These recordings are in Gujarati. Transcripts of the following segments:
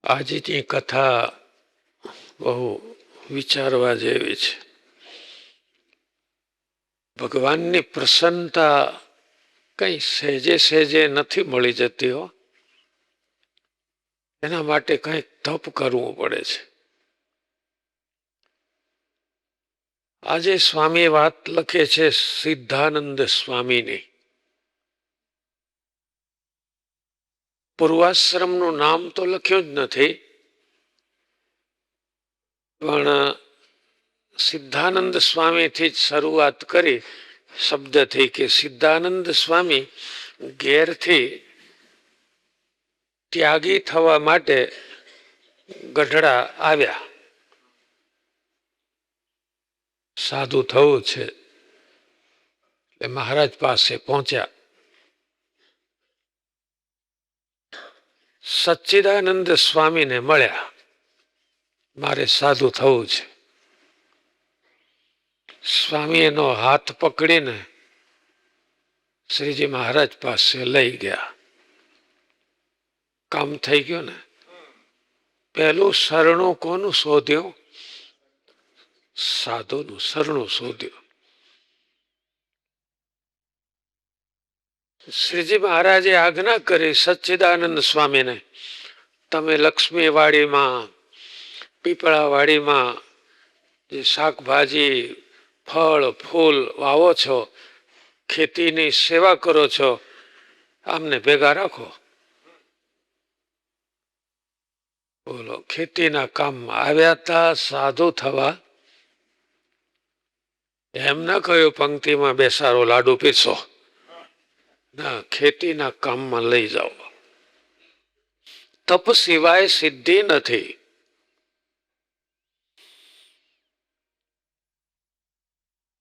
આજની કથા બહુ વિચારવા જેવી છે. ભગવાનની પ્રસન્નતા કઈ સહેજે સહેજે નથી મળી જતી હો. એના માટે કંઈક તપ કરવું પડે છે. આજે સ્વામી વાત લખે છે સિદ્ધાનંદ સ્વામીની. પૂર્વાશ્રમનું નામ તો લખ્યું જ નથી, પણ સિદ્ધાનંદ સ્વામીથી જ શરૂઆત કરી શબ્દથી કે સિદ્ધાનંદ સ્વામી ઘેરથી ત્યાગી થવા માટે ગઢડા આવ્યા. સાધુ થવું છે એટલે મહારાજ પાસે પહોંચ્યા. સચ્ચિદાનંદ સ્વામીને મળ્યા. મારે સાધુ થવું છે. સ્વામી એનો હાથ પકડીને શ્રીજી મહારાજ પાસે લઈ ગયા. કામ થઈ ગયું ને. પહેલું શરણું કોનું શોધ્યું? સાધુનું શરણું શોધ્યું. શ્રીજી મહારાજે આજ્ઞા કરી સચ્ચિદાનંદ સ્વામીને, તમે લક્ષ્મીવાડીમાં, પીપળાવાડીમાં જે શાકભાજી, ફળ, ફૂલ વાવો છો, ખેતીની સેવા કરો છો, આમને ભેગા રાખો. બોલો, ખેતીના કામમાં આવ્યા હતા સાધુ થવા. એમ ના કહ્યું પંક્તિમાં બેસારો લાડુ પીરસો. ના, ખેતીના કામમાં લઈ જાઓ. તપ સિવાય સિદ્ધિ નથી.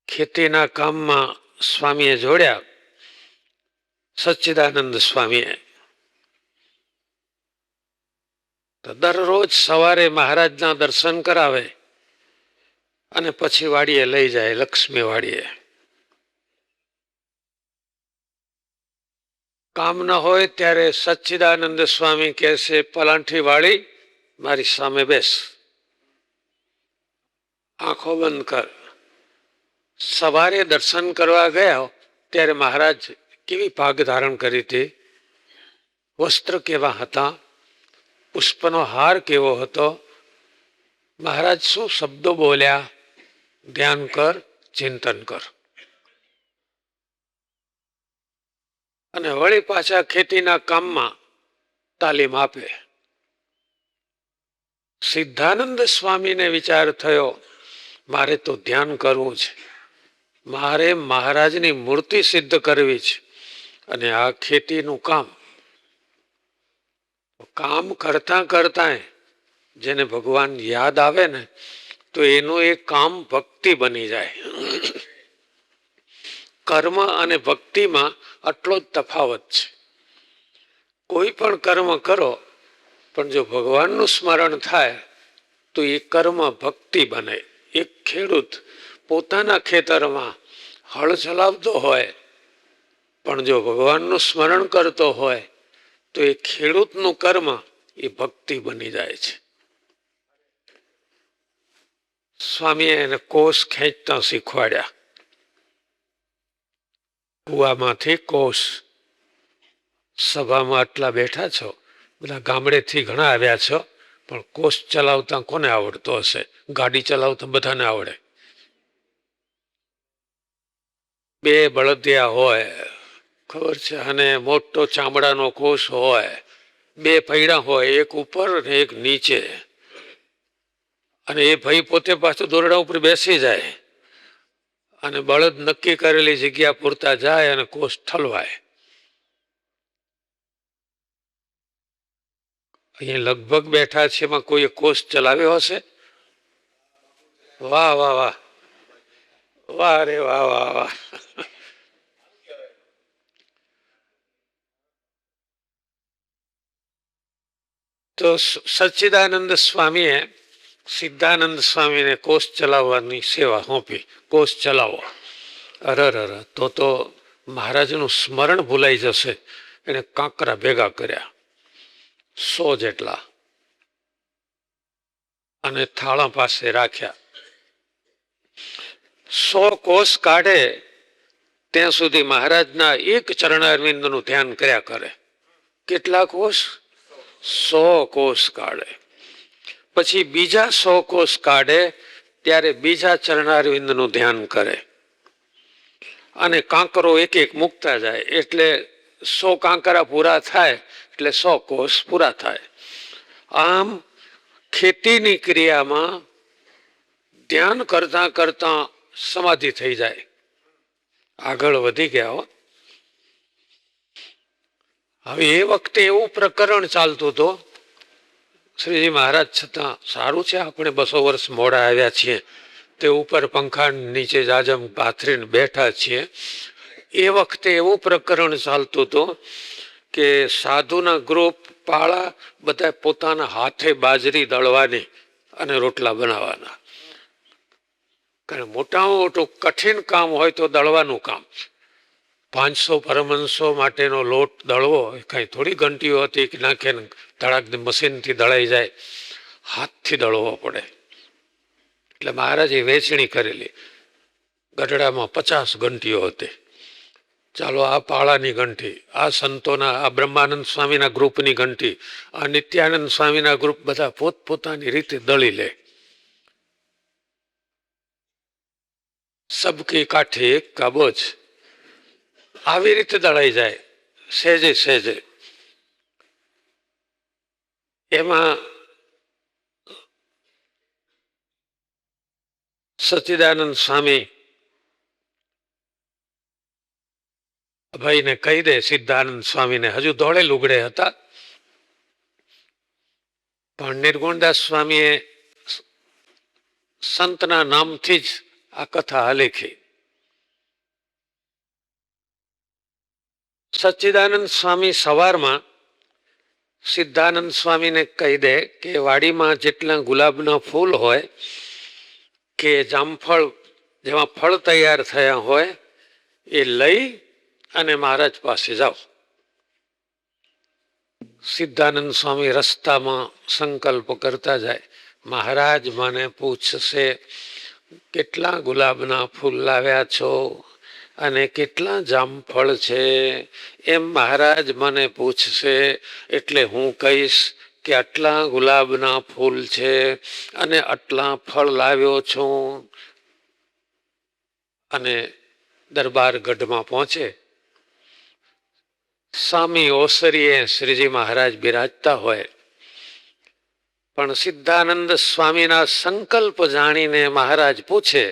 ખેતીના કામમાં સ્વામીએ જોડ્યા. સચ્ચિદાનંદ સ્વામીએ તો દરરોજ સવારે મહારાજના દર્શન કરાવે અને પછી વાડીએ લઈ જાય, લક્ષ્મી વાડીએ. કામ ન હોય ત્યારે સચ્ચિદાનંદ સ્વામી કહેશે, પલાંઠી વાળી મારી સામે બેસ, આંખો બંધ કર. સવારે દર્શન કરવા ગયા ત્યારે મહારાજ કેવી પાગ ધારણ કરી હતી, વસ્ત્ર કેવા હતા, પુષ્પનો હાર કેવો હતો, મહારાજ શું શબ્દો બોલ્યા, ધ્યાન કર, ચિંતન કર. અને વળી પાછા ખેતીના કામમાં તાલીમ આપે. સિદ્ધાનંદ સ્વામીને વિચાર થયો, મારે તો ધ્યાન કરવું છે, મારે મહારાજની મૂર્તિ સિદ્ધ કરવી છે, અને આ ખેતીનું કામ કરતા કરતા જેને ભગવાન યાદ આવે ને તો એનું એ કામ ભક્તિ બની જાય. કર્મ અને ભક્તિમાં આટલો જ તફાવત છે. કોઈ પણ કર્મ કરો પણ જો ભગવાનનું સ્મરણ થાય તો એ કર્મ ભક્તિ બને. એક ખેડૂત પોતાના ખેતરમાં હળ ચલાવતો હોય પણ જો ભગવાનનું સ્મરણ કરતો હોય તો એ ખેડૂતનું કર્મ એ ભક્તિ બની જાય છે. સ્વામીએ એને કોષ ખેંચતા શીખવાડ્યા. કુવામાંથી કોષ. સભામાં આટલા બેઠા છો, બધા ગામડેથી ઘણા આવ્યા છો, પણ કોષ ચલાવતા કોને આવડતો હશે? ગાડી ચલાવતા બધાને આવડે. બે બળદિયા હોય, ખબર છે, અને મોટો ચામડાનો કોષ હોય, બે પૈડા હોય, એક ઉપર ને એક નીચે, અને એ ભાઈ પોતે પાછું દોરડા ઉપર બેસી જાય અને બળદ નક્કી કરેલી જગ્યા પૂરતા જાય અને કોષ ઠલવાય. અહીંયા લગભગ બેઠા છે, એમાં કોઈ કોષ ચલાવ્યો હશે? વાહ વાહ વાહ, વાહ રે વાહ વાહ વાહ. તો સચ્ચિદાનંદ સ્વામીએ સિદ્ધાનંદ સ્વામીને કોષ ચલાવવાની સેવા સોંપી. કોષ ચલાવો. અરર, તો મહારાજનું સ્મરણ ભૂલાઈ જશે. એને કાંકરા ભેગા કર્યા, 100 જેટલા. અને થાળા પાસે રાખ્યા. 100 કોષ કાઢે ત્યાં સુધી મહારાજના એક ચરણારવિંદનું ધ્યાન કર્યા કરે. કેટલા કોષ? 100 કોષ કાઢે. પછી બીજા 100 કોષ કાઢે ત્યારે બીજા ચરણારવિંદનું ધ્યાન કરે. અને કાંકરો એક એક મૂકતા જાય એટલે 100 કાંકરા પૂરા થાય એટલે 100 કોષ પૂરા થાય. આમ ખેતીની ક્રિયામાં ધ્યાન કરતા કરતા સમાધિ થઈ જાય. આગળ વધી ગયા હો. હવે એ વખતે એવું પ્રકરણ ચાલતું હતું. શ્રીજી મહારાજ છતાં સારું છે આપણે 200 વર્ષ મોડા આવ્યા છીએ, તે ઉપર પંખા નીચે જાજમ પાથરીને બેઠા છીએ. એ વખતે એવું પ્રકરણ ચાલતું હતું કે સાધુના ગ્રુપ પાળા બધા પોતાના હાથે બાજરી દળવાની અને રોટલા બનાવવાના. કારણ મોટામાં મોટું કઠિન કામ હોય તો દળવાનું કામ. 500 પરમહંસો માટેનો લોટ દળવો કઈ થોડી ઘંટીઓ હતી કે નાખે ધડાક મશીનથી દળાઈ જાય. હાથથી દળવો પડે. એટલે મહારાજે વેચણી કરેલી. ગઢડામાં 50 ઘંટીઓ હતી. ચાલો આ પાળાની ઘંટી, આ સંતોના, આ બ્રહ્માનંદ સ્વામીના ગ્રુપની ઘંટી, આ નિત્યાનંદ સ્વામીના ગ્રુપ બધા પોતપોતાની રીતે દળી લે. સબકી કાઠી એક કાબોજ, આવી રીતે દળાઈ જાય સહેજે સહેજે. એમાં સચ્ચિદાનંદ સ્વામી ભાઈને કહી દે, સિદ્ધાનંદ સ્વામીને હજુ ધોળે લુગડે હતા, પણ નિર્ગુણદાસ સ્વામીએ સંતના નામથી જ આ કથા આલેખી. સચ્ચિદાનંદ સ્વામી સવારમાં સિદ્ધાનંદ સ્વામીને કહી દે કે વાડીમાં જેટલા ગુલાબના ફૂલ હોય કે જામફળ જેમાં ફળ તૈયાર થયા હોય એ લઈ અને મહારાજ પાસે જાઓ. સિદ્ધાનંદ સ્વામી રસ્તામાં સંકલ્પ કરતા જાય, મહારાજ મને પૂછશે કેટલા ગુલાબના ફૂલ લાવ્યા છો અને કેટલા જામફળ છે, એમ મહારાજ મને પૂછશે એટલે હું કહીશ કે આટલા ગુલાબના ફૂલ છે અને આટલા ફળ લાવ્યો છું. અને દરબાર ગઢમાં પહોંચે. સ્વામી ઓસરીએ શ્રીજી મહારાજ બિરાજતા હોય, પણ સિદ્ધાનંદ સ્વામીના સંકલ્પ જાણીને મહારાજ પૂછે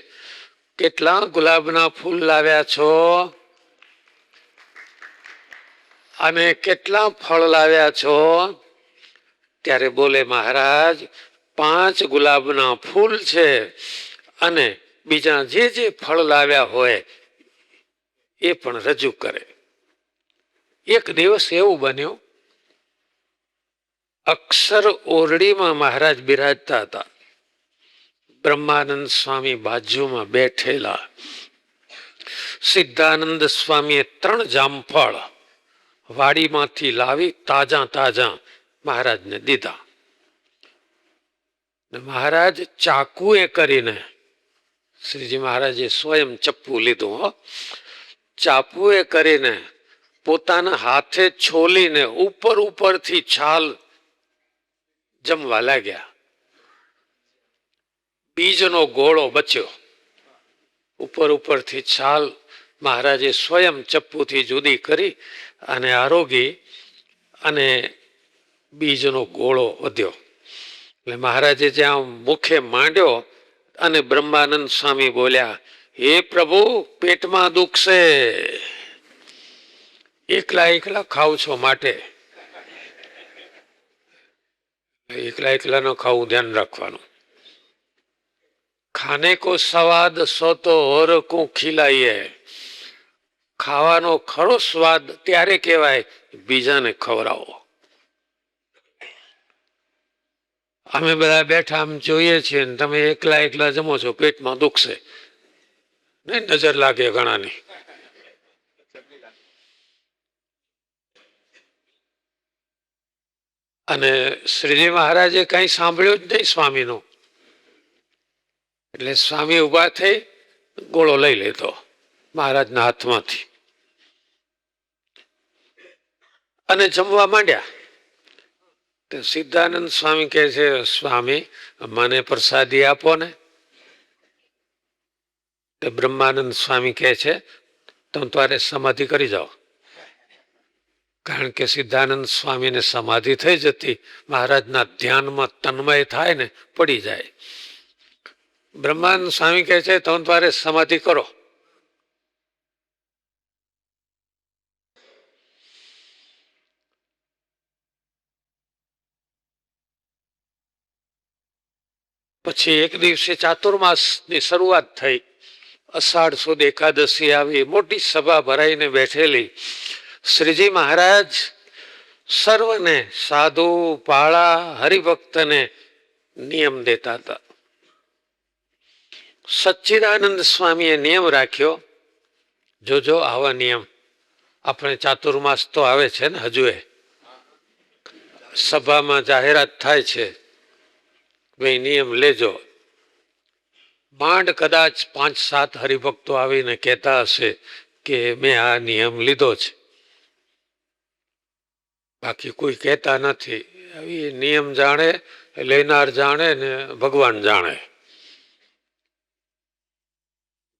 કેટલા ગુલાબના ફૂલ લાવ્યા છો અને કેટલા ફળ લાવ્યા છો? ત્યારે બોલે મહારાજ 5 ગુલાબના ફૂલ છે અને બીજા જે જે ફળ લાવ્યા હોય એ પણ રજૂ કરે. એક દિવસ એવું બન્યું, અક્ષર ઓરડીમાં મહારાજ બિરાજતા હતા. બ્રહ્માનંદ સ્વામી બાજુમાં બેઠેલા. સિદ્ધાનંદ સ્વામીએ 3 જામફળ વાડીમાંથી લાવી તાજા તાજા મહારાજને દીધા. મહારાજ ચાકુએ કરીને, શ્રીજી મહારાજે સ્વયં ચપ્પુ લીધું હો, ચાકુએ કરીને પોતાના હાથે છોલીને ઉપર ઉપરથી છાલ જમવા લાગ્યા. બીજનો ગોળો બચ્યો. ઉપર ઉપરથી છાલ મહારાજે સ્વયં ચપ્પુથી જુદી કરી અને આરોગી અને બીજનો ગોળો વધ્યો. એટલે મહારાજે જ્યાં મુખે માંડ્યો અને બ્રહ્માનંદ સ્વામી બોલ્યા, હે પ્રભુ પેટમાં દુખશે, એકલા એકલા ખાવ છો માટે. એકલા એકલા ન ખાવું ધ્યાન રાખવાનું. ખાને કો સ્વાદ સો તો ઓર કો ખીલાઈએ. ખાવાનો ખરો સ્વાદ ત્યારે કહેવાય બીજાને ખવડાવો. અમે બધા બેઠા આમ જોઈએ છીએ ને તમે એકલા એકલા જમો છો, પેટમાં દુખશે નહીં, નજર લાગે ઘણાની. અને શ્રીજી મહારાજે કઈ સાંભળ્યું જ નહીં સ્વામીનું. એટલે સ્વામી ઊભા થઈ ગોળો લઈ લીધો મહારાજના હાથમાંથી અને જમવા માંડ્યા. તો સિદ્ધાનંદ સ્વામી કહે છે, સ્વામી મને પ્રસાદી આપો ને. તો બ્રહ્માનંદ સ્વામી કહે છે, તમે તારે સમાધિ કરી જાઓ. કારણ કે સિદ્ધાનંદ સ્વામીને સમાધિ થઈ જતી, મહારાજના ધ્યાનમાં તન્મય થાય ને પડી જાય. બ્રહ્માનંદ સ્વામી કહે છે, તમે તારે સમાધિ કરો. પછી એક દિવસે ચાતુર્માસની શરૂઆત થઈ. અષાઢ સુદ એકાદશી આવી, મોટી સભા ભરાઈને બેઠેલી. શ્રીજી મહારાજ સર્વને, સાધુ પાળા હરિભક્તને નિયમ દેતા હતા. સચ્ચિદાનંદ સ્વામીએ નિયમ રાખ્યો, જોજો આવા નિયમ આપણે ચાતુર્માસ તો આવે છે ને, હજુ એ સભામાં જાહેરાત થાય છે, ભાઈ નિયમ લેજો. માંડ કદાચ 5-7 હરિભક્તો આવીને કહેતા હશે કે મેં આ નિયમ લીધો છે, બાકી કોઈ કહેતા નથી. આવી નિયમ જાણે, લેનાર જાણે ને ભગવાન જાણે.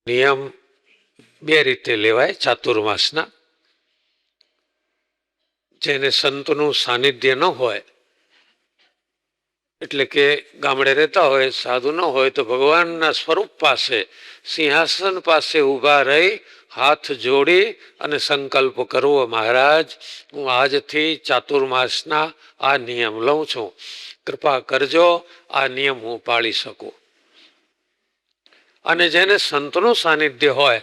નિયમ 2 રીતે લેવાય ચાતુર્માસના. જેને સંતનું સાનિધ્ય ન હોય, એટલે કે ગામડે રહેતા હોય, સાધુ ન હોય, તો ભગવાનના સ્વરૂપ પાસે, સિંહાસન પાસે ઊભા રહી હાથ જોડી અને સંકલ્પ કરવો, મહારાજ હું આજથી ચાતુર્માસના આ નિયમ લઉં છું, કૃપા કરજો આ નિયમ હું પાળી શકું. અને જેને સંતનું સાનિધ્ય હોય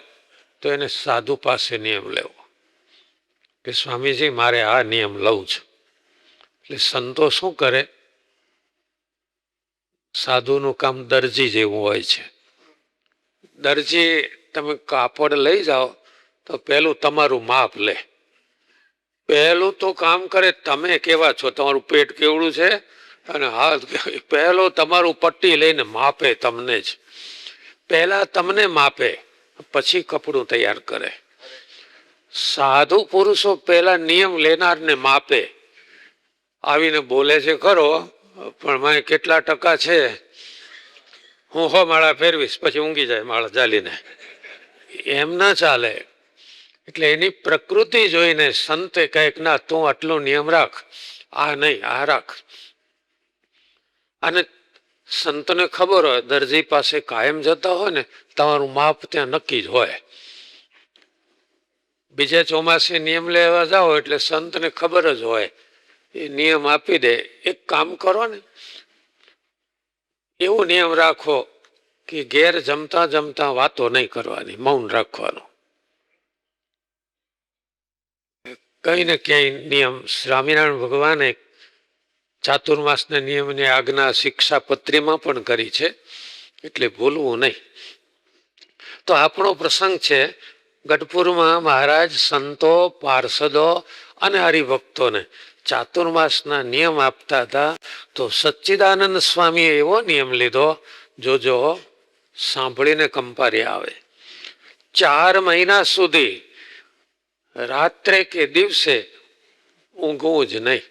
તો એને સાધુ પાસે નિયમ લેવો કે સ્વામીજી મારે આ નિયમ લઉં છું. એટલે સંતો શું કરે, સાધુનું કામ દરજી જેવું હોય છે. દરજી તમે કાપડ લઈ જાઓ તો પહેલું તમારું માપ લે. પહેલું તો કામ કરે તમે કેવા છો, તમારું પેટ કેવડું છે, અને હાથ પહેલો તમારું પટ્ટી લઈને માપે તમને જ. પહેલા તમને માપે, પછી કપડું તૈયાર કરે. સાધુ પુરુષો પહેલા નિયમ લેનારને માપે. આવીને બોલે છે ખરો, પણ મારે કેટલા ટકા છે, હું 100 માળા ફેરવીશ, પછી ઊંઘી જાય માળા ચાલીને. એમ ના ચાલે. એટલે એની પ્રકૃતિ જોઈને સંતે કંઈક, ના તું આટલો નિયમ રાખ, આ નહીં આ રાખ. અને સંતને ખબર હોય, દરજી પાસે કાયમ જતા હોય ને, તમારું માપ ત્યાં નક્કી જ હોય. બીજે ચોમાસે નિયમ લેવા જાઓ એટલે સંતને ખબર જ હોય, એ નિયમ આપી દે. એક કામ કરો ને, એવો નિયમ રાખો કે ઘેર જમતા જમતા વાતો નહીં કરવાની, મૌન રાખવાનું. કઈ ને ક્યાંય નિયમ સ્વામિનારાયણ ભગવાને ચાતુર્માસના નિયમની આજ્ઞા શિક્ષાપત્રીમાં પણ કરી છે, એટલે ભૂલવું નહીં. તો આપણો પ્રસંગ છે, ગઢપુરમાં મહારાજ સંતો, પાર્ષદો અને હરિભક્તોને ચાતુર્માસના નિયમ આપતા હતા. તો સચ્ચિદાનંદ સ્વામીએ એવો નિયમ લીધો, જોજો સાંભળીને કંપારી આવે. 4 મહિના સુધી રાત્રે કે દિવસે ઊંઘવું જ નહીં.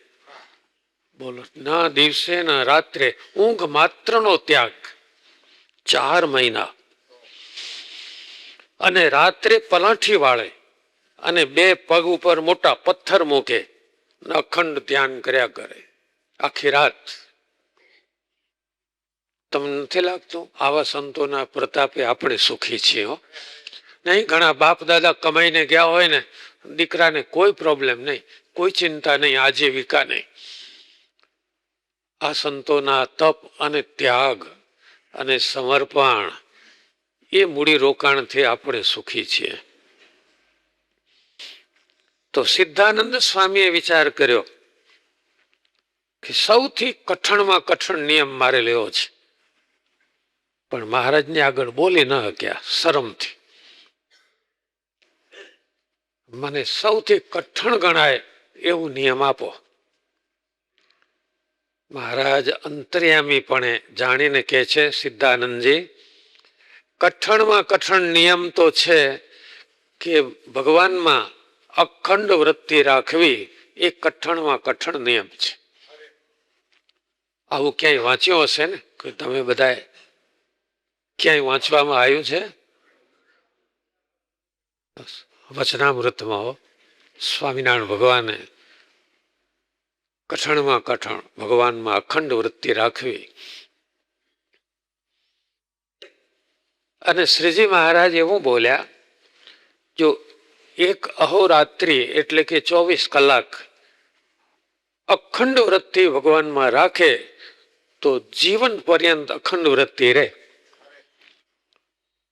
બોલો, ના દિવસે ના રાત્રે, ઊંઘ માત્રનો ત્યાગ. 4 મહિના. અને રાત્રે પલાઠી વાળે અને 2 પગ ઉપર મોટા પથ્થર મૂકે, અખંડ ધ્યાન કર્યા કરે આખી રાત. તમને નથી લાગતું આવા સંતોના પ્રતાપે આપણે સુખી છીએ? નહીં, ઘણા બાપ દાદા કમાઈને ગયા હોય ને, દીકરાને કોઈ પ્રોબ્લેમ નહીં, કોઈ ચિંતા નહીં, આજીવિકા નહીં. આ સંતોના તપ અને ત્યાગ અને સમર્પણ, એ મૂડી રોકાણથી આપણે સુખી છીએ. તો સિદ્ધાનંદ સ્વામીએ વિચાર કર્યો કે સૌથી કઠણમાં કઠણ નિયમ મારે લેવો છે, પણ મહારાજને આગળ બોલી ન શક્યા શરમથી. મને સૌથી કઠણ ગણાય એવું નિયમ આપો. મહારાજ અંતર્યામીપણે જાણીને કહે છે, સિદ્ધાનંદજી કઠણમાં કઠણ નિયમ તો છે કે ભગવાનમાં અખંડ વૃત્તિ રાખવી એ કઠણમાં કઠણ નિયમ છે. આવું ક્યાંય વાંચ્યું હશે ને કે તમે બધાએ ક્યાંય વાંચવામાં આવ્યું છે? વચનામૃતમાં સ્વામિનારાયણ ભગવાને કઠણમાં કઠણ ભગવાનમાં અખંડ વૃત્તિ રાખવી. અને શ્રીજી મહારાજ એવું બોલ્યા, જો એક અહોરાત્રિ એટલે કે 24 કલાક અખંડ વૃત્તિ ભગવાનમાં રાખે તો જીવન પર્યંત અખંડ વૃત્તિ રહે.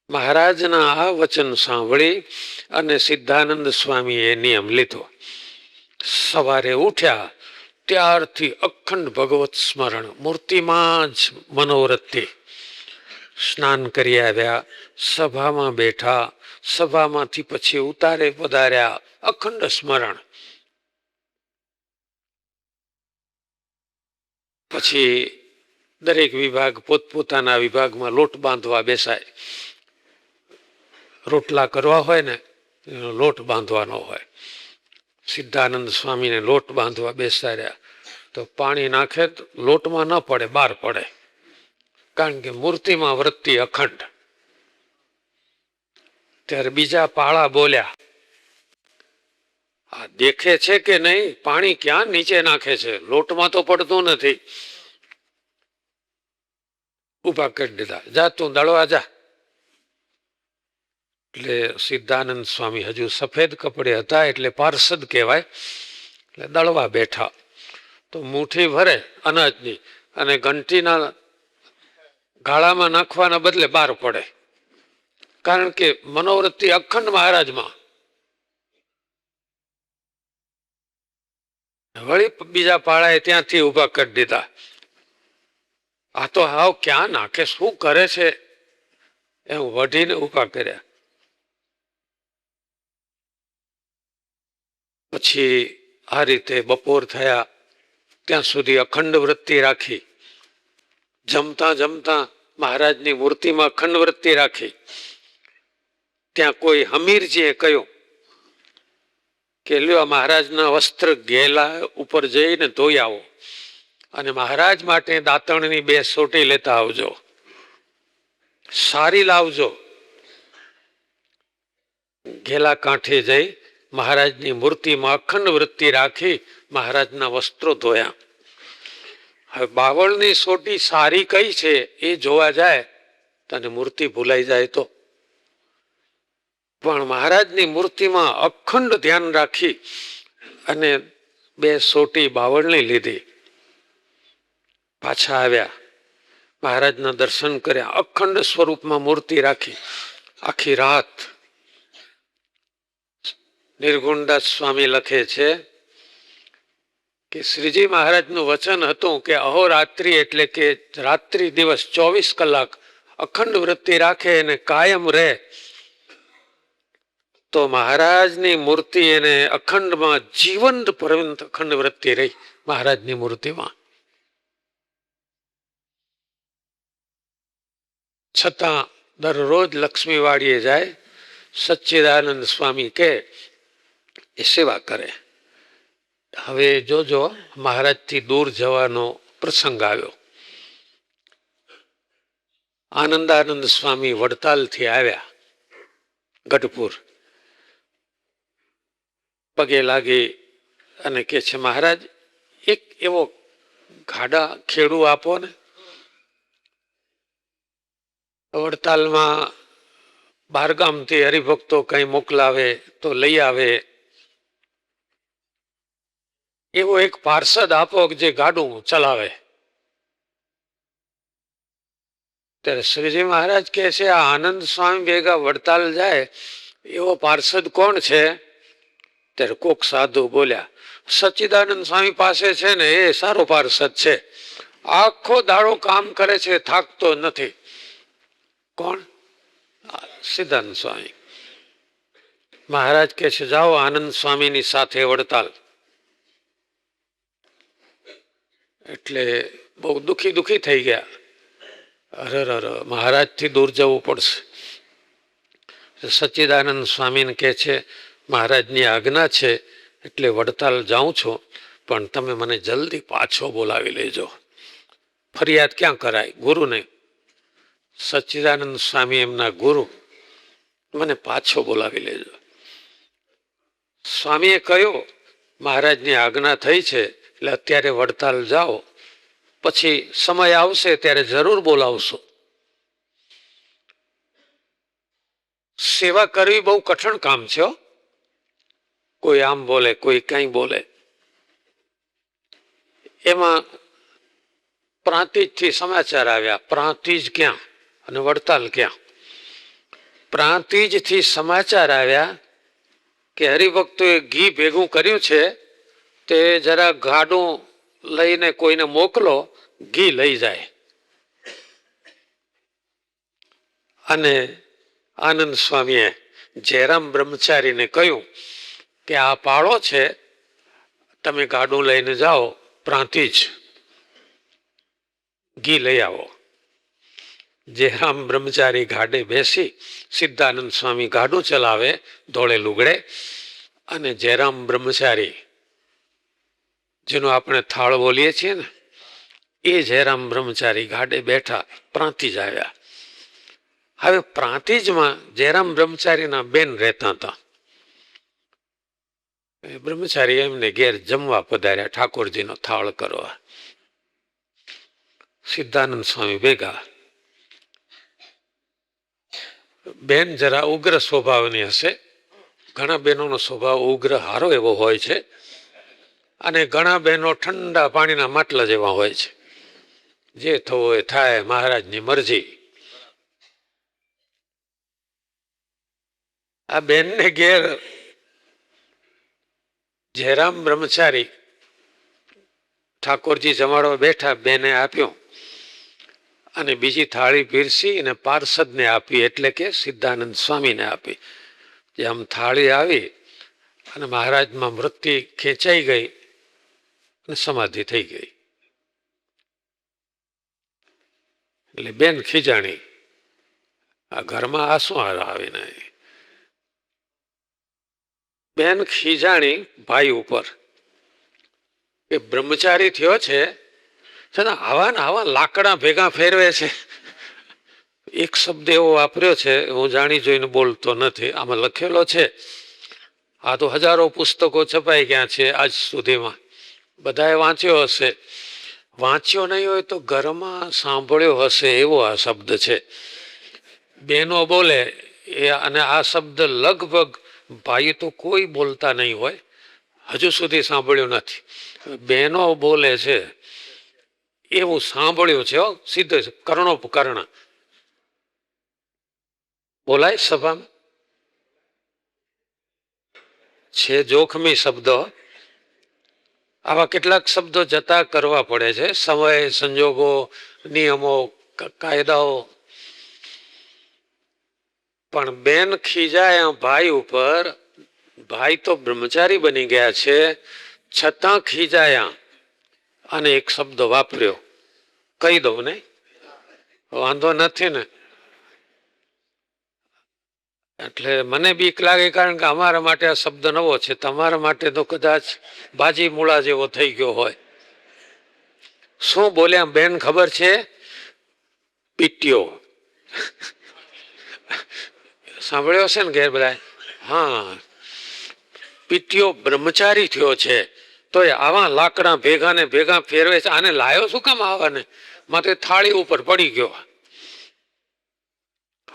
મહારાજના આ વચન સાંભળી અને સિદ્ધાનંદ સ્વામીએ નિયમ લીધો. સવારે ઉઠ્યા ત્યારથી અખંડ ભગવત સ્મરણ, મૂર્તિમાં જ મનોવૃત્તિ. સ્નાન કરી આવ્યા, સભામાં બેઠા, સભામાંથી પછી ઉતારે પધાર્યા, અખંડ સ્મરણ. પછી દરેક વિભાગ પોતપોતાના વિભાગમાં લોટ બાંધવા બેસાય. રોટલા કરવા હોય ને એનો લોટ બાંધવાનો હોય. સિદ્ધાનંદ સ્વામીને લોટ બાંધવા બેસાડ્યા તો પાણી નાખે તો લોટમાં ન પડે, બહાર પડે, કારણ કે મૂર્તિમાં વૃત્તિ અખંડ. ત્યારે બીજા પાળા બોલ્યા, આ દેખે છે કે નહીં, પાણી ક્યાં નીચે નાખે છે, લોટમાં તો પડતું નથી. ઉભા કરી દીધા, જા તું દળવા જા. એટલે સિદ્ધાનંદ સ્વામી હજુ સફેદ કપડે હતા એટલે પાર્ષદ કહેવાય, એટલે દળવા બેઠા. તો મુઠ્ઠી ભરે અનાજની અને ઘંટીના ગાળામાં નાખવાના બદલે બહાર પડે, કારણ કે મનોવૃત્તિ અખંડ મહારાજમાં. વળી બીજા પાળાએ ત્યાંથી ઉભા કરી દીધા. આ તો હાવ ક્યાં નાખે, શું કરે છે એમ વઢીને ઉભા કર્યા. પછી આ રીતે બપોર થયા ત્યાં સુધી અખંડ વૃત્તિ રાખી. જમતા જમતા મહારાજની મૂર્તિમાં અખંડ વૃત્તિ રાખી. ત્યાં કોઈ હમીરજીએ કહ્યું કે લ્યો મહારાજના વસ્ત્ર ઘેલા ઉપર જઈને ધોઈ આવો અને મહારાજ માટે દાંતણની 2 સોટી લેતા આવજો, સારી લાવજો. ઘેલા કાંઠે જઈ મહારાજની મૂર્તિમાં અખંડ વૃત્તિ રાખી મહારાજના વસ્ત્રો ધોયા. હવે બાવળની સોટી સારી કઈ છે એ જોવા જાય તને મૂર્તિ ભૂલાઈ જાય તો. પણ મહારાજની મૂર્તિમાં અખંડ ધ્યાન રાખી અને 2 સોટી બાવળની લીધી. પાછા આવ્યા, મહારાજના દર્શન કર્યા, અખંડ સ્વરૂપમાં મૂર્તિ રાખી. આખી રાત નિર્ગુણદાસ સ્વામી લખે છે કે શ્રીજી મહારાજનું વચન હતું કે અહોરાત્રિ એટલે કે રાત્રિ દિવસ 24 કલાક અખંડ વૃત્તિ રાખે અને કાયમ રહે તો મહારાજની મૂર્તિ એને અખંડમાં જીવંત પર્યંત અખંડ વૃત્તિ રહી મહારાજની મૂર્તિમાં. છતાં દરરોજ લક્ષ્મીવાડીએ જાય, સચ્ચિદાનંદ સ્વામી કે એ સેવા કરે. હવે જોજો મહારાજથી દૂર જવાનો પ્રસંગ આવ્યો. આનંદાનંદ સ્વામી વડતાલથી આવ્યા ગઢપુર. પગે લાગી અને કે છે મહારાજ એક એવો ગાડા ખેડૂ આપો ને. વડતાલમાં બહારગામથી હરિભક્તો કઈ મોકલાવે તો લઈ આવે, એવો એક પાર્ષદ આપો જે ગાડું ચલાવે. ત્યારે શ્રીજી મહારાજ કહે છે આ આનંદ સ્વામી ભેગા વડતાલ જાય એવો પાર્ષદ કોણ છે? ત્યારે કોક સાધુ બોલ્યા, સચ્ચિદાનંદ સ્વામી પાસે છે ને એ સારો પાર્ષદ છે, આખો દાડો કામ કરે છે, થાકતો નથી. કોણ? સિદ્ધાનંદ સ્વામી. મહારાજ કહે છે જાઓ આનંદ સ્વામીની સાથે વડતાલ. એટલે બહુ દુખી થઈ ગયા. અરે મહારાજથી દૂર જવું પડશે. સચ્ચિદાનંદ સ્વામીને કહે છે મહારાજની આજ્ઞા છે એટલે વડતાલ જાઉં છું, પણ તમે મને જલ્દી પાછો બોલાવી લેજો. ફરિયાદ ક્યાં કરાય? ગુરુને. સચ્ચિદાનંદ સ્વામી એમના ગુરુ, મને પાછો બોલાવી લેજો. સ્વામીએ કહ્યું મહારાજની આજ્ઞા થઈ છે એટલે અત્યારે વડતાલ જાઓ, પછી સમય આવશે ત્યારે જરૂર બોલાવશો. સેવા કરવી બહુ કઠણ કામ છે. કોઈ આમ બોલે, કોઈ કઈ બોલે. એમાં પ્રાંતિજથી સમાચાર આવ્યા. પ્રાંતિજ ક્યાં અને વડતાલ ક્યાં? પ્રાંતિજથી સમાચાર આવ્યા કે હરિભક્તોએ ઘી ભેગું કર્યું છે, તે જરા ગાડું લઈને કોઈને મોકલો, ઘી લઈ જાય. અને આનંદ સ્વામીએ જયરામ બ્રહ્મચારીને કહ્યું કે આ પાળો છે, તમે ગાડું લઈને જાઓ પ્રાંતિજ, ઘી લઈ આવો. જયરામ બ્રહ્મચારી ગાડે બેસી, સિદ્ધાનંદ સ્વામી ગાડું ચલાવે ધોળે લુગડે, અને જયરામ બ્રહ્મચારી જેનો આપણે થાળ બોલીએ છીએ ને, એ જયરામ બ્રહ્મચારી ગાડે બેઠા પ્રાંતિજ આવ્યા. હવે પ્રાંતિજમાં જયરામ બ્રહ્મચારીના બેન રહેતા હતા. બ્રહ્મચારી એમને ઘેર જમવા પધાર્યા, ઠાકોરજીનો થાળ કરવા. સિદ્ધાનંદ સ્વામી ભેગા. બેન જરા ઉગ્ર સ્વભાવની હશે. ઘણા બહેનોનો સ્વભાવ ઉગ્ર હારો એવો હોય છે, અને ઘણા બહેનો ઠંડા પાણીના માટલા જેવા હોય છે. જે થવું એ થાય, મહારાજની મરજી. આ બેનને ઘેર જયરામ બ્રહ્મચારી ઠાકોરજી જમાડવા બેઠા, બેને આપ્યો અને બીજી થાળી પીરસી અને પાર્ષદને આપી, એટલે કે સિદ્ધાનંદ સ્વામીને આપી. જે આમ થાળી આવી અને મહારાજમાં વૃત્તિ ખેંચાઈ ગઈ અને સમાધિ થઈ ગઈ. એટલે બેન ખીજાણી. આ ઘરમાં આ શું આવીને? બેન ખીજાણી ભાઈ ઉપર કે બ્રહ્મચારી થયો છે, આવા ને આવા લાકડા ભેગા ફેરવે છે. એક શબ્દ એવો વાપર્યો છે, હું જાણી જોઈને બોલતો નથી, આમાં લખેલો છે. આ તો હજારો પુસ્તકો છપાઈ ગયા છે આજ સુધીમાં, બધાએ વાંચ્યો હશે. વાંચ્યો નહીં હોય તો ઘરમાં સાંભળ્યો હશે એવો આ શબ્દ છે. બેનો બોલે એ, અને આ શબ્દ લગભગ ભાઈ તો કોઈ બોલતા નહીં હોય, હજુ સુધી સાંભળ્યું નથી. બહેનો બોલે છે એવું સાંભળ્યું છે. સીધો કર્ણોપકર્ણ બોલાય સભામાં. છે જોખમી શબ્દો. આવા કેટલાક શબ્દો જતા કરવા પડે છે. સમય, સંજોગો, નિયમો, કાયદાઓ. પણ બેન ખીજાય ભાઈ ઉપર. ભાઈ તો બ્રહ્મચારી બની ગયા છે, છતાં ખીજાયા અને એક શબ્દ વાપર્યો. કહી દઉં ને? વાંધો નથી ને? એટલે મને બીક લાગે, કારણ કે અમારા માટે આ શબ્દ નવો છે, તમારા માટે તો કદાચ બાજી મૂળા જેવો થઈ ગયો હોય. શું બોલ્યા બેન ખબર છે? પીટ્યો. સાંભળ્યો છે ને ઘેર બધા? હા, પીટ્યો બ્રહ્મચારી થયો છે, તો આવા લાકડા ભેગા ને ભેગા ફેરવે છે. આને લાયો શું કામ આવાને? માથે થાળી ઉપર પડી ગયો.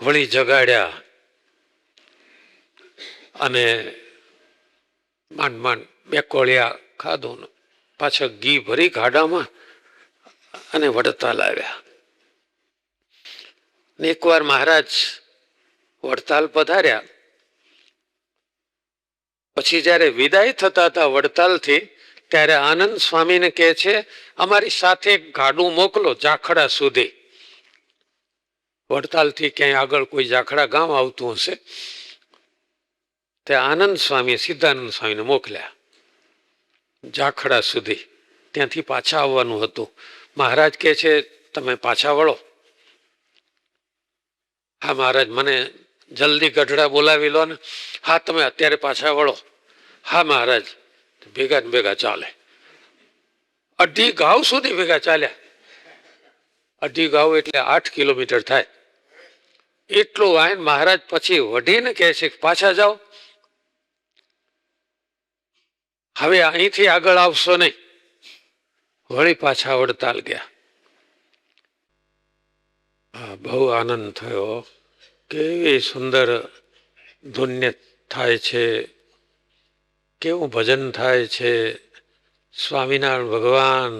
વળી જગાડ્યા અને માંડ માંડ બે કોળિયા ખાધું, પાછા ઘી ભરી ગાડામાં અને વડતાલ આવ્યા. એકવાર મહારાજ વડતાલ પધાર્યા, પછી જયારે વિદાય થતા હતા વડતાલથી, ત્યારે આનંદ સ્વામીને કહે છે અમારી સાથે ગાડું મોકલો જાખડા સુધી. વડતાલથી ક્યાંય આગળ કોઈ જાખડા ગામ આવતું હશે, તે આનંદ સ્વામી સિદ્ધાનંદ સ્વામીને મોકલ્યા જાખડા સુધી. ત્યાંથી પાછા આવવાનું હતું. મહારાજ કહે છે તમે પાછા વળો. હા મહારાજ, મને જલ્દી ગઢડા બોલાવી લો ને. હા તમે અત્યારે પાછા વળો. હા મહારાજ. ભેગા ને ભેગા ચાલે. અઢી ગાંવ સુધી ભેગા ચાલ્યા. અઢી ગાંવ એટલે 8 કિલોમીટર થાય. એટલું વાયન મહારાજ પછી વઢીને કહે છે પાછા જાઓ, હવે અહીંથી આગળ આવશો નહીં. વળી પાછા વડતાલ ગયા. બહુ આનંદ થયો. કેવી સુંદર ધુન્ય થાય છે, કેવું ભજન થાય છે. સ્વામિનારાયણ ભગવાન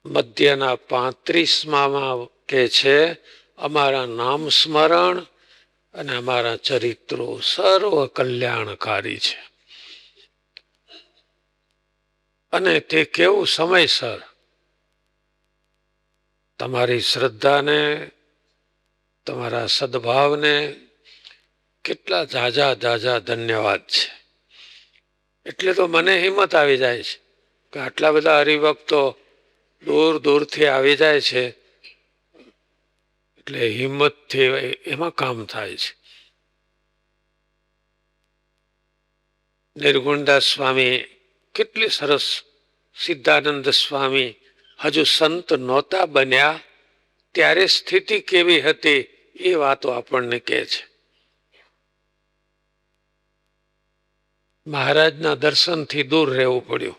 મધ્યના 35માં કે છે અમારા નામ સ્મરણ અને અમારા ચરિત્રો સર્વ કલ્યાણકારી છે. અને તે કેવું સમયસર. તમારી શ્રદ્ધાને, તમારા સદભાવને કેટલા ઝાઝા ઝાઝા ધન્યવાદ છે. એટલે તો મને હિંમત આવી જાય છે કે આટલા બધા હરિભક્તો દૂર દૂરથી આવી જાય છે, એટલે હિંમતથી એમાં કામ થાય છે. નિર્ગુણદાસ સ્વામી કેટલી સરસ. સિદ્ધાનંદ સ્વામી હજુ સંત નહોતા બન્યા ત્યારે સ્થિતિ કેવી હતી એ વાતો આપણને કહે છે. મહારાજના દર્શનથી દૂર રહેવું પડ્યું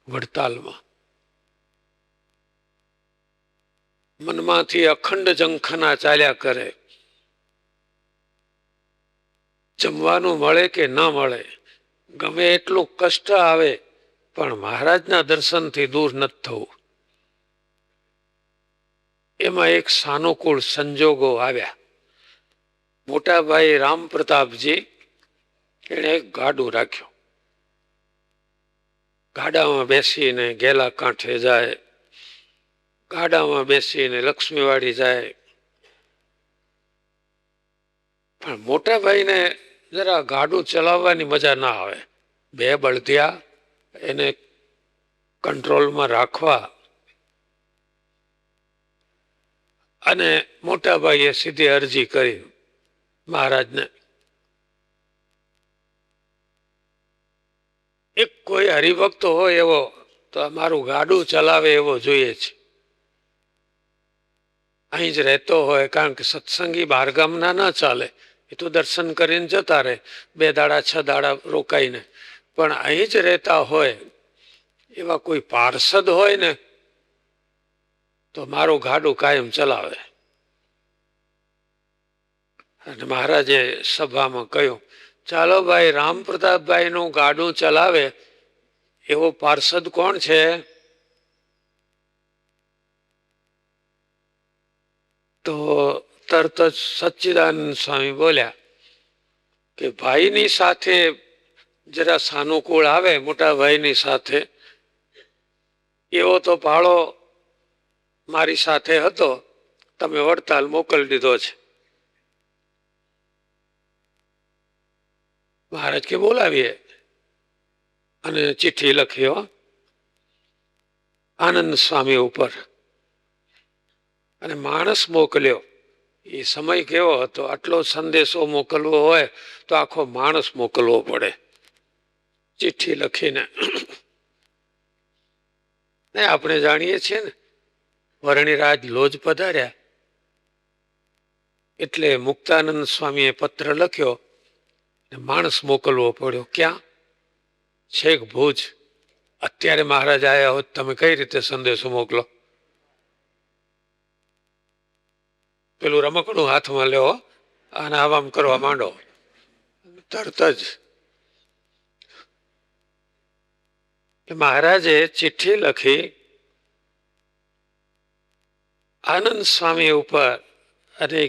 વડતાલમાં. મનમાંથી અખંડ ઝંખના ચાલ્યા કરે. જમવાનું મળે કે ન મળે, ગમે એટલું કષ્ટ આવે, પણ મહારાજના દર્શનથી દૂર નથી થવું. એમાં એક સાનુકૂળ સંજોગો આવ્યા. મોટાભાઈ રામ પ્રતાપજી એણે એક ગાડું રાખ્યું. ગાડામાં બેસીને ગેલા કાંઠે જાય, ગાડામાં બેસીને લક્ષ્મીવાડી જાય. પણ મોટાભાઈને જરા ગાડું ચલાવવાની મજા ના આવે. 2 બળદિયા એને કંટ્રોલમાં રાખવા. અને મોટાભાઈએ સીધી અરજી કરી મહારાજને, એક કોઈ હરિભક્ત હોય એવો તો મારું ગાડું ચલાવે એવો જોઈએ છે. અહીં જ રહેતો હોય, કારણ કે સત્સંગી બહારગામના ના ચાલે. એ તો દર્શન કરીને જતા રહે 2 દાડા 6 દાડા રોકાઈને. પણ અહીં જ રહેતા હોય એવા કોઈ પાર્ષદ હોય ને તો મારું ગાડું કાયમ ચલાવે. અને મહારાજે સભામાં કહ્યું, ચાલો ભાઈ, રામ પ્રતાપભાઈ નું ગાડું ચલાવે એવો પાર્ષદ કોણ છે? તો તરત જ સચ્ચિદાનંદ સ્વામી બોલ્યા કે ભાઈની સાથે જરા સાનુકૂળ આવે, મોટા ભાઈની સાથે. એવો તો ભાળો મારી સાથે હતો, તમે વડતાલ મોકલી દીધો છે. મહારાજ કે બોલાવીએ. અને ચિઠ્ઠી લખી આનંદ સ્વામી ઉપર, અને માણસ મોકલ્યો. એ સમય કેવો હતો, આટલો સંદેશો મોકલવો હોય તો આખો માણસ મોકલવો પડે. ચિઠ્ઠી લખીને આપણે જાણીએ છીએ ને, વરણીરાજ લોજ પધાર્યા એટલે મુક્તાનંદ સ્વામીએ પત્ર લખ્યો, માણસ મોકલવો પડ્યો. ક્યાં? છેક ભુજ. અત્યારે મહારાજ આવ્યા હોત તમે કઈ રીતે સંદેશો મોકલો? પેલું રમકડું હાથમાં લેવો અને આવામ કરવા માંડો. તરત જ મહારાજે ચિઠ્ઠી લખી આનંદ સ્વામી ઉપર અને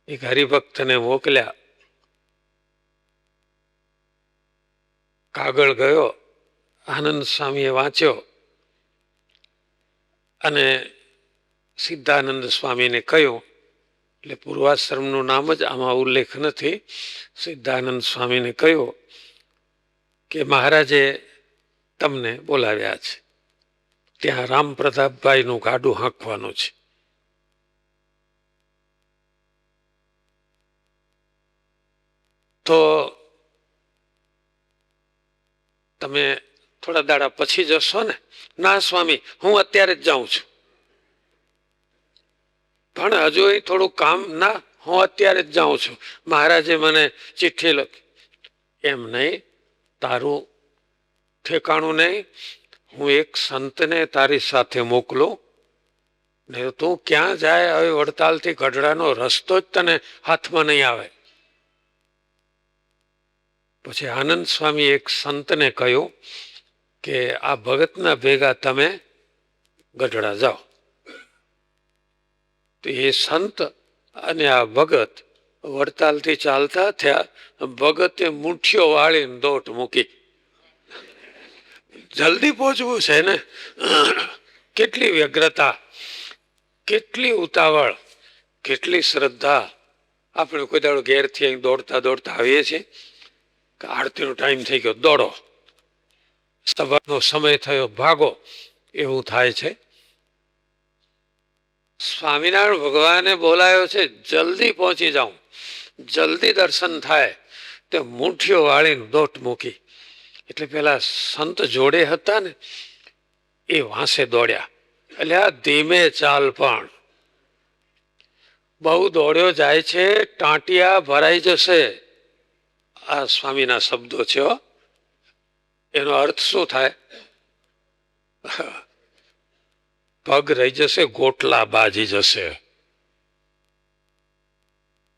એક હરિભક્તને મોકલ્યા. કાગળ ગયો, આનંદ સ્વામીએ વાંચ્યો અને સિદ્ધાનંદ સ્વામીને કહ્યું. એટલે પૂર્વાશ્રમનું નામ જ આમાં ઉલ્લેખ નથી. સિદ્ધાનંદ સ્વામીને કહ્યું કે મહારાજે તમને બોલાવ્યા છે, ત્યાં રામ પ્રતાપભાઈનું ગાડું હાંકવાનું છે. તો તમે થોડા દાડા પછી જશો ને? ના સ્વામી, હું અત્યારે જ જાઉં છું. પણ હજુ થોડું કામ. ના, હું અત્યારે જ જાઉં છું, મહારાજે મને ચિઠ્ઠી લખી. એમ નહીં, તારું ઠેકાણું નહીં. હું એક સંતને તારી સાથે મોકલું ને તું ક્યાં જાય? હવે વડતાલથી ગઢડાનો રસ્તો જ તને હાથમાં નહીં આવે. પછી આનંદ સ્વામી એક સંતને કહ્યું કે આ ભગતના ભેગા તમે ગઢડા જાઓ. તો એ સંત અને આ ભગત વડતાલથી ચાલતા થયા. ભગતે મુઠ્ઠીઓ વાળીને દોટ મૂકી. જલ્દી પહોંચવું છે ને. કેટલી વ્યગ્રતા, કેટલી ઉતાવળ, કેટલી શ્રદ્ધા. આપણે કોઈ દાડો ઘેરથી અહીં દોડતા દોડતા આવીએ છીએ કે આરતીનો ટાઈમ થઈ ગયો, દોડો, સવારનો સમય થયો, ભાગો, એવું થાય છે. સ્વામિનારાયણ ભગવાને બોલાયો છે, જલ્દી પહોંચી જાઉં, જલ્દી દર્શન થાય. તે મુઠ્ઠીઓ વાળીને દોટ મૂકી. એટલે પેલા સંત જોડે હતા ને, એ વાંસે દોડ્યા. એટલે આ ધીમે ચાલ, પણ બહુ દોડ્યો જાય છે, ટાંટિયા ભરાઈ જશે. આ સ્વામીના શબ્દો છે. એનો અર્થ શું થાય? પગ રહી જશે, ગોટલા બાજી જશે.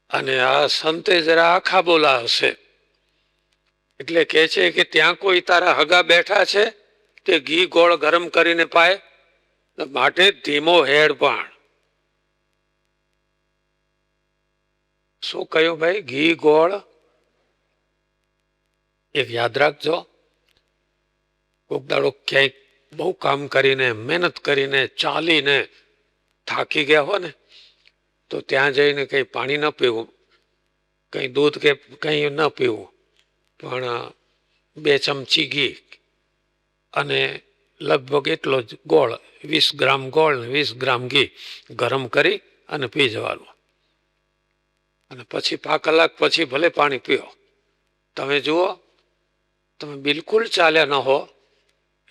અને આ સંતે જરા આખા બોલા હશે. એટલે કે છે કે ત્યાં કોઈ તારા હગા બેઠા છે તે ઘી ગોળ ગરમ કરીને પાય, માટે ધીમો હેડ. પણ શું કહ્યું ભાઈ? ઘી ગોળ. એક યાદ રાખજો, કોક દાડો ક્યાંક બહુ કામ કરીને, મહેનત કરીને, ચાલીને થાકી ગયા હો ને, તો ત્યાં જઈને કંઈ પાણી ન પીવું, કંઈ દૂધ કે કંઈ ન પીવું, પણ 2 ચમચી ઘી અને લગભગ એટલો જ ગોળ, 20 ગ્રામ ગોળ ને 20 ગ્રામ ઘી ગરમ કરી અને પી જવાનું. અને પછી 5 કલાક પછી ભલે પાણી પીઓ. તમે જુઓ, તમે બિલકુલ ચાલ્યા ન હો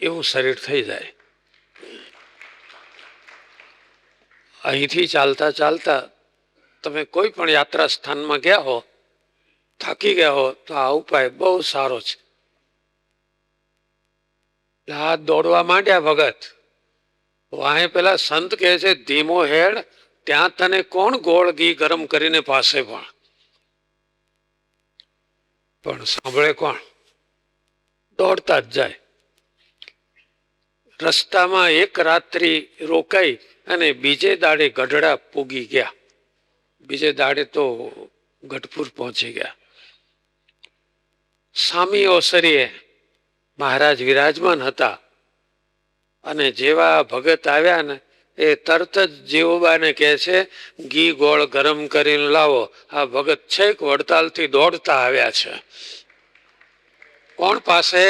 એવું શરીર થઈ જાય. અહીંથી ચાલતા ચાલતા તમે કોઈ પણ યાત્રા સ્થાનમાં ગયા હો, થાકી ગયા હો, તો આ ઉપાય બહુ સારો છે. આ દોડવા માંડ્યા ભગત. વાહે પેલા સંત કહે છે ધીમો હેડ, ત્યાં તને કોણ ગોળ ઘી ગરમ કરીને પાસે? પણ સાંભળે કોણ? દોડતા જ જાય. રસ્તામાં એક રાત્રિ રોકાઈ અને બીજે દાડે ગઢડા પૂગી ગયા. બીજે દાડે તો ગઢપુર પહોંચી ગયા. સામી ઓસરીએ મહારાજ વિરાજમાન હતા. અને જેવા ભગત આવ્યા ને, એ તરત જ જીવુબાને કહે છે ઘી ગોળ ગરમ કરીને લાવો. આ ભગત છેક વડતાલથી દોડતા આવ્યા છે. કોણ પાસે?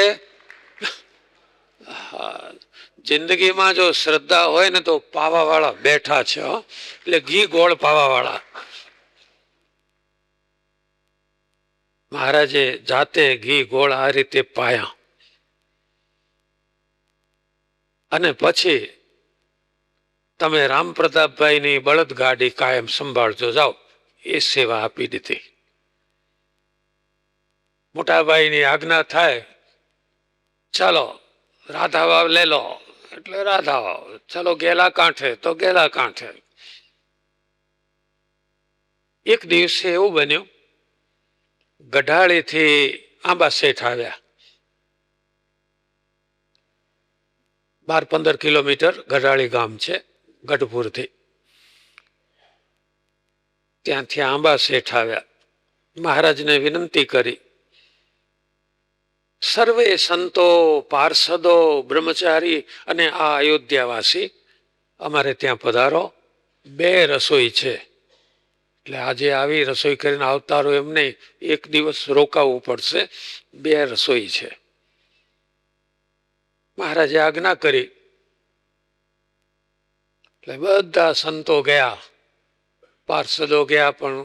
જિંદગીમાં જો શ્રદ્ધા હોય ને તો પાવાવાળા બેઠા છે. એટલે ઘી ગોળ પાવાવાળા. મહારાજે જાતે ઘી ગોળ આ રીતે પાયા. અને પછી તમે રામ પ્રતાપભાઈની બળદગાડી કાયમ સંભાળજો, જાઓ, એ સેવા આપી દીધી. મોટાભાઈની આજ્ઞા થાય, ચાલો રાધા વાવ લે લો, એટલે રાધા વાવ. ચાલો ગેલા કાંઠે, તો ગેલા કાંઠે. એક દિવસે એવું બન્યું, ગઢાળીથી આંબા શેઠ આવ્યા. 12-15 કિલોમીટર ગઢાળી ગામ છે ગઢપુરથી. ત્યાંથી આંબા શેઠ આવ્યા. મહારાજને વિનંતી કરી, સર્વે સંતો, પાર્ષદો, બ્રહ્મચારી અને આ અયોધ્યાવાસી અમારે ત્યાં પધારો. 2 રસોઈ છે, એટલે આજે આવી રસોઈ કરીને આવતા રહો એમ નહીં, 1 દિવસ રોકાવું પડશે. 2 રસોઈ છે. મહારાજે આજ્ઞા કરી. એટલે બધા સંતો ગયા, પાર્ષદો ગયા. પણ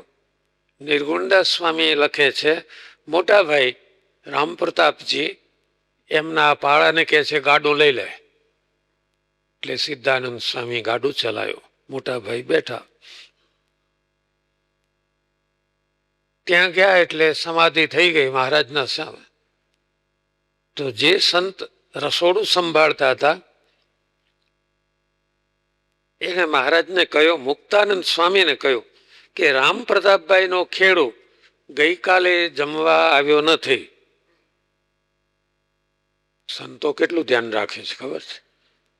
નિર્ગુણદાસ સ્વામી લખે છે મોટા ભાઈ રામ પ્રતાપજી એમના પાળાને કહે છે ગાડું લઈ લે. એટલે સિદ્ધાનંદ સ્વામી ગાડું ચલાવ્યું, મોટા ભાઈ બેઠા. ત્યાં ગયા એટલે સમાધિ થઈ ગઈ મહારાજના સામે. તો જે સંત રસોડું સંભાળતા હતા એને મહારાજને કહ્યું, મુક્તાનંદ સ્વામીને કહ્યું કે રામ પ્રતાપભાઈનો ખેડૂ ગઈકાલે જમવા આવ્યો નથી. સંતો કેટલું ધ્યાન રાખે છે ખબર છે?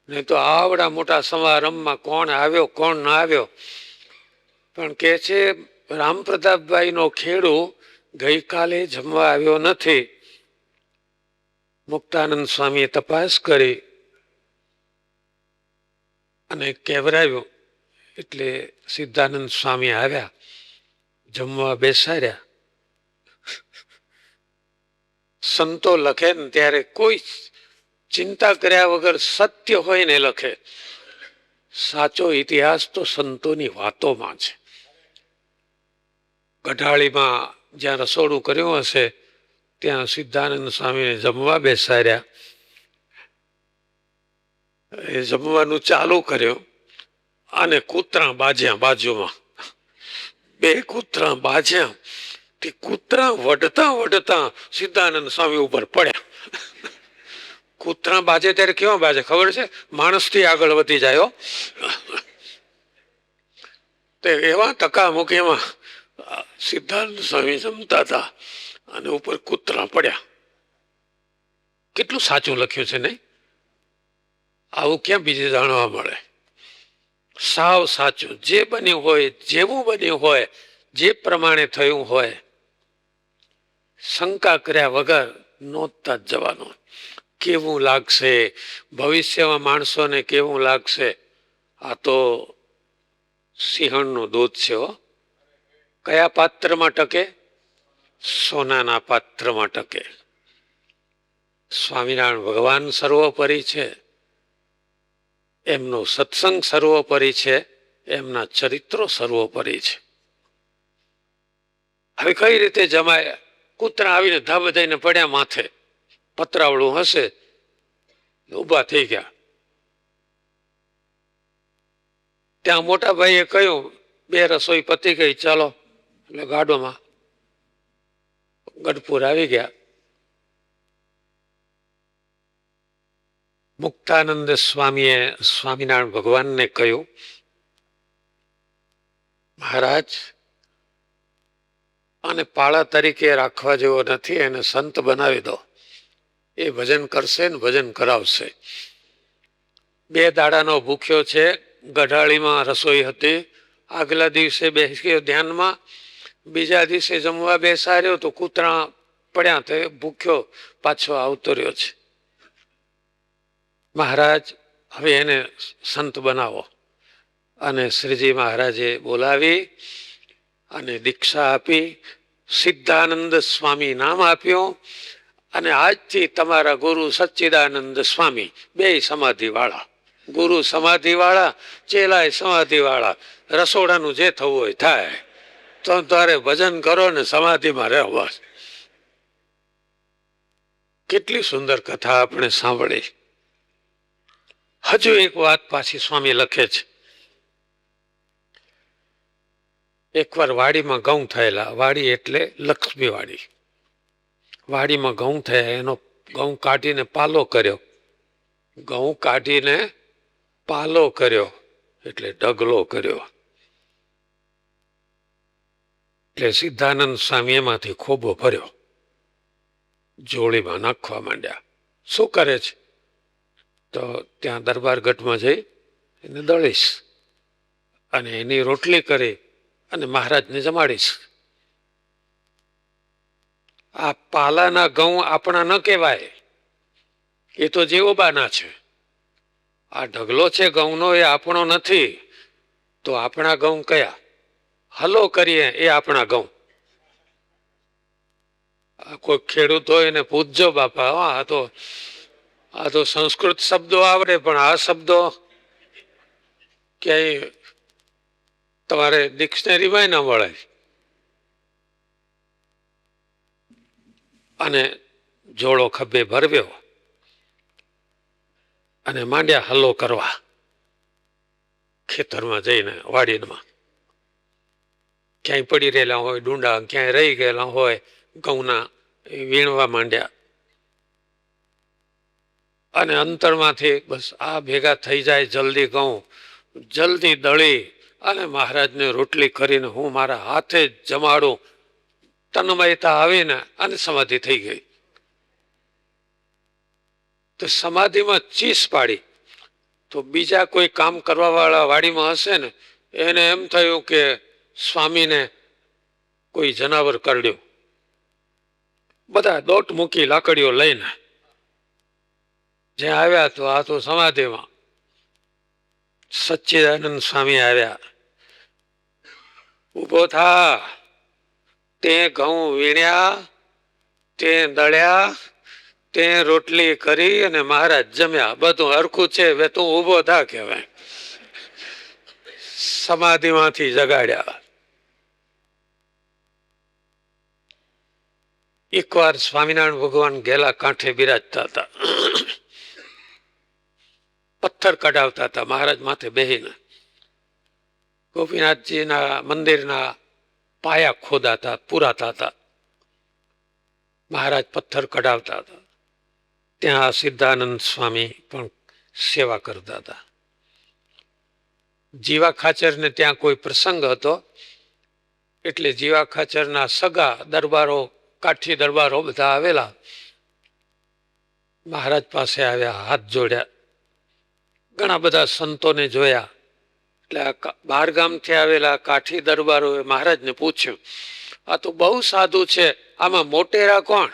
નહીં તો આવડા મોટા સમારંભમાં કોણ આવ્યો કોણ ના આવ્યો, પણ કે છે રામ પ્રતાપભાઈનો ખેડૂ ગઈકાલે જમવા આવ્યો નથી. મુક્તાનંદ સ્વામીએ તપાસ કરી અને કહેવરાવ્યું. એટલે સિદ્ધાનંદ સ્વામી આવ્યા, જમવા બેસાડ્યા. સંતો લખે ને ત્યારે કોઈ ચિંતા કર્યા વગર સત્ય હોય ને લખે. સાચો ઇતિહાસ તો સંતોની વાતોમાં છે. ગઢાળીમાં જ્યાં રસોડું કર્યું હશે ત્યાં સિદ્ધાનંદ સ્વામીને જમવા બેસાડ્યા. એ જમવાનું ચાલુ કર્યું અને કૂતરા બાજ્યા બાજુમાં. બે કૂતરા બાજ્યા. તે કૂતરા વઢતા વઢતા સિદ્ધાનંદ સ્વામી ઉપર પડ્યા. કૂતરા બાજે ત્યારે કેવા બાજે ખબર છે? માણસથી આગળ વધી જાય. તે એવા ટકા મૂકીમાં સિદ્ધાનંદ સ્વામી જમતા હતા અને ઉપર કૂતરા પડ્યા. કેટલું સાચું લખ્યું છે નહીં? આવું ક્યાં બીજે જાણવા મળે? સાવ સાચું. જે બન્યું હોય, જેવું બન્યું હોય, જે પ્રમાણે થયું હોય, શંકા કર્યા વગર નોંધતા જ જવાનું. કેવું લાગશે ભવિષ્યમાં માણસોને, કેવું લાગશે? આ તો સિંહણનું દૂધ છે. કયા પાત્રમાં ટકે? સોનાના પાત્રમાં ટકે. સ્વામિનારાયણ ભગવાન સર્વોપરી છે, એમનો સત્સંગ સર્વોપરી છે, એમના ચરિત્રો સર્વોપરી છે. હવે કઈ રીતે જમાય? કૂતરા આવીને ધાબ દઈને પડ્યા માથે. પતરાવળું હશે, ઊભા થઈ ગયા. ત્યાં મોટા ભાઈએ કહ્યું, બે રસોઈ પતી ગઈ, ચાલો. એટલે ગાડોમાં ગઢપુર આવી ગયા. મુક્તાનંદ સ્વામીએ સ્વામિનારાયણ ભગવાનને કહ્યું, મહારાજ આને પાળા તરીકે રાખવા જેવો નથી, એને સંત બનાવી દો. એ ભજન કરશે ને ભજન કરાવશે. 2 દાડાનો ભૂખ્યો છે. ગઢાળીમાં રસોઈ હતી. આગલા દિવસે બેસ્યો ધ્યાનમાં, બીજા દિવસે જમવા બેસાડ્યો તો કૂતરા પડ્યા, તો ભૂખ્યો પાછો આવતો રહ્યો છે. મહારાજ હવે એને સંત બનાવો. અને શ્રીજી મહારાજે બોલાવી અને દીક્ષા આપી. સિદ્ધાનંદ સ્વામી નામ આપ્યું. અને આજથી તમારા ગુરુ સચ્ચિદાનંદ સ્વામી 2 સમાધિ વાળા. ગુરુ સમાધિ વાળા, ચેલાય સમાધિ વાળા. રસોડાનું જે થવું હોય થાય. તો તારે ભજન કરો ને સમાધિમાં રહો બસ. કેટલી સુંદર કથા આપણે સાંભળી. હજુ એક વાત પાછી સ્વામી લખે છે. એકવાર વાડીમાં ઘઉં થયેલા. વાડી એટલે લક્ષ્મી વાડી. વાડીમાં ઘઉં થયા, એનો ઘઉં કાઢીને પાલો કર્યો. ઘઉં કાઢીને પાલો કર્યો એટલે ઢગલો કર્યો. એટલે સિદ્ધાનંદ સ્વામી એમાંથી ખોબો ભર્યો, જોડીમાં નાખવા માંડ્યા. શું કરે છે? તો ત્યાં દરબાર ગઢમાં જઈ એને દળીશ અને એની રોટલી કરી અને મહારાજને જમાડીશ. આ પાલાના ઘઉં આપણા ન કહેવાય, એ તો જેવોબાના છે. આ ઢગલો છે ઘઉંનો, એ આપણો નથી. તો આપણા ઘઉં કયા? હલો કરીએ એ આપણા ઘઉં. કોઈ ખેડૂત હોય એને પૂછજો બાપા. આ તો સંસ્કૃત શબ્દો આવડે, પણ આ શબ્દો ક્યાંય તમારે ડિક્શનરીમાં ના મળે. અને જોડો ખભે ભરવ્યો અને માંડ્યા હલ્લો કરવા ખેતરમાં જઈને, વાડીમાં ક્યાંય પડી રહેલા હોય ડુંડા, ક્યાંય રહી ગયેલા હોય ઘઉંના, વીણવા માંડ્યા. અને અંતરમાંથી બસ આ ભેગા થઈ જાય જલ્દી ઘઉં, જલ્દી દળી અને મહારાજને રોટલી કરીને હું મારા હાથે જ જમાડું. તન્મયતા આવીને અને સમાધિ થઈ ગઈ. તો સમાધિમાં ચીસ પાડી તો બીજા કોઈ કામ કરવા વાળા વાડીમાં હશે ને, એને એમ થયું કે સ્વામીને કોઈ જનાવર કરડ્યું. બધા દોટ મૂકી લાકડીઓ લઈને જ્યાં આવ્યા તો આ તો સમાધિમાં સચ્ચિદાનંદ સ્વામી આવ્યા. ઉભો થા, તે ઘઉં વીણ્યા, તે દળ્યા, તે રોટલી કરી અને મહારાજ જમ્યા, બધું હરખું છે, હવે તું ઉભો થા કહેવાય. સમાધિમાંથી જગાડ્યા. એકવાર સ્વામિનારાયણ ભગવાન ગેલા કાંઠે બિરાજતા હતા. પથ્થર કઢાવતા હતા મહારાજ માથે બેહીને. ગોપીનાથજીના મંદિરના પાયા ખોદાતા, પુરાતા હતા. મહારાજ પથ્થર કઢાવતા હતા. ત્યાં સિદ્ધાનંદ સ્વામી પણ સેવા કરતા હતા. જીવા ખાચરને ત્યાં કોઈ પ્રસંગ હતો એટલે જીવા ખાચરના સગા દરબારો, કાઠી દરબારો બધા આવેલા. મહારાજ પાસે આવ્યા, હાથ જોડ્યા. ઘણા બધા સંતોને જોયા એટલે બહાર ગામથી આવેલા કાઠી દરબારોએ મહારાજને પૂછ્યું, આ તો બહુ સાધુ છે, આમાં મોટેરા કોણ?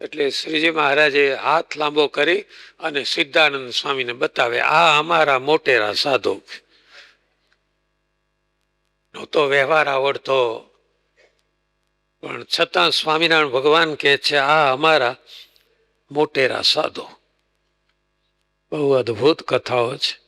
એટલે શ્રીજી મહારાજે હાથ લાંબો કરી અને સિદ્ધાનંદ સ્વામીને બતાવે, આ અમારા મોટેરા સાધુ. નહોતો વ્યવહાર આવડતો, પણ છતાં સ્વામિનારાયણ ભગવાન કહે છે આ અમારા મોટેરા સાધુ. બહુ અદભુત કથાઓ છે.